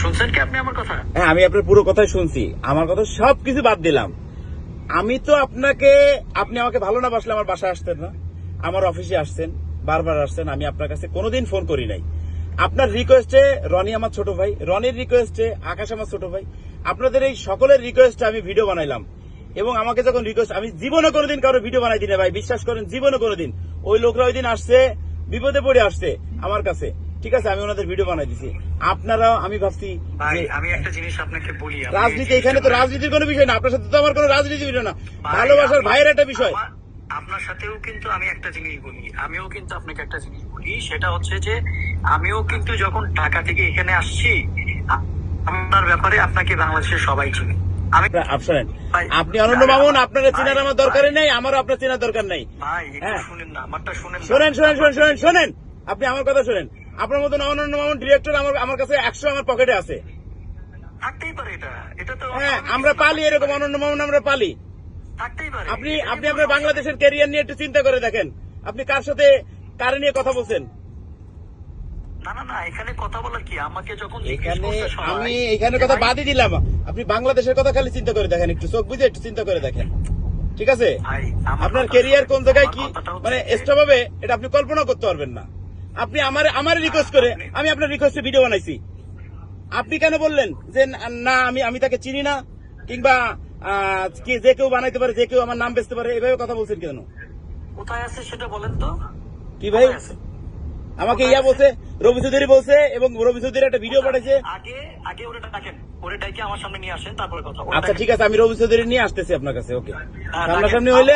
শুনছেন কি আপনি আমার কথা? হ্যাঁ, আমি আপনার পুরো কথাই শুনছি। আমার কথা সবকিছু বাদ দিলাম। আমি তো আপনি আমাকে ভালো না বাসলে আমার বাসায় আসতেন না, আমার অফিসে আসছেন, বারবার আসছেন। আমি আপনার কাছে কোনোদিন ফোন করি নাই। আপনার রিকোয়েস্টে রনি আমার ছোট ভাই, রনির রিকোয়েস্টে আকাশ আমার ছোট ভাই, আপনাদের এই সকলের রিকোয়েস্টে আমি ভিডিও বানাইলাম। এবং আমাকে যখন রিকোয়েস্ট, আমি জীবনে কোনোদিন কারো ভিডিও বানাই দিই না ভাই, বিশ্বাস করেন, জীবনে কোনোদিন। ওই লোকরা ওই দিন আসছে, বিপদে পড়ে আসছে আমার কাছে, ঠিক আছে, আমি ওনাদের ভিডিও বানাই দিছি। আপনারাও, আমি ভাবছি ভাই আমি একটা জিনিস আপনাকে বলি, রাজনীতি, এখানে তো রাজনীতির কোনো বিষয় না, আপনার সাথে তো আমার কোনো রাজনীতির বিষয় না, ভালোবাসার ভাইয়ের একটা বিষয়। আপনার সাথেও কিন্তু আমি একটা জিনিস বলি, আমিও কিন্তু আপনাকে একটা জিনিস বলি, সেটা হচ্ছে যে আমিও কিন্তু যখন ঢাকা থেকে এখানে আসছি, আপনার ব্যাপারে আপনাকে বাংলাদেশের সবাই চিনি। আপনি অনন্য মামুন, আপনারা চেনার আমার দরকারই নেই, আমারও আপনার চেনার দরকার নেই। ভাই শুনেন না, আমারটা শুনেন। শোনেন, আপনি আমার কথা শোনেন। আপনার মতন অনন্য মামুন ডিরেক্টর আমার কাছে 100 আমার পকেটে আছে। থাকতেই পারে, এটা তো হ্যাঁ, আমরা পালি, এরকম অনন্য মামুন আমরা পালি। থাকতেই পারে। আপনি আপনার বাংলাদেশের ক্যারিয়ার নিয়ে একটু চিন্তা করে দেখেন, আপনি কার সাথে কারে নিয়ে কথা বলছেন। না, এখানে কথা বলার কি? আমাকে যখন আমি এখানে কথা বাদই দিলাম, আপনি বাংলাদেশের কথা খালি চিন্তা করে দেখেন, একটু চোখ বুঝে একটু চিন্তা করে দেখেন, ঠিক আছে? আপনার ক্যারিয়ার কোন জায়গায় কি মানে এক্সট্রা ভাবে, এটা আপনি কল্পনা করতে পারবেন না। আপনি আমার রিকোয়েস্ট করে আমি আপনার রিকোয়েস্টে ভিডিও বানাইছি। আপনি কেন বললেন যে না আমি তাকে চিনি না, কিংবা যে কেউ বানাইতে পারে, যে কেউ আমার নাম বেচতে পারে, এভাবে কথা বলছেন কেন? কোথায় আছে সেটা বলেন তো। কি ভাই? আমাকে বলছে, রবি চৌধুরী বলছে, এবং রবি চৌধুরী একটা ভিডিও পাঠাইছে। আগে ওরে ডাকেন আমার সামনে নিয়ে আসেন, তারপরে কথা। আচ্ছা ঠিক আছে, আমি রবি চৌধুরী নিয়ে আসতেছি আপনার কাছে। ওকে, সামনাসামনি হইলে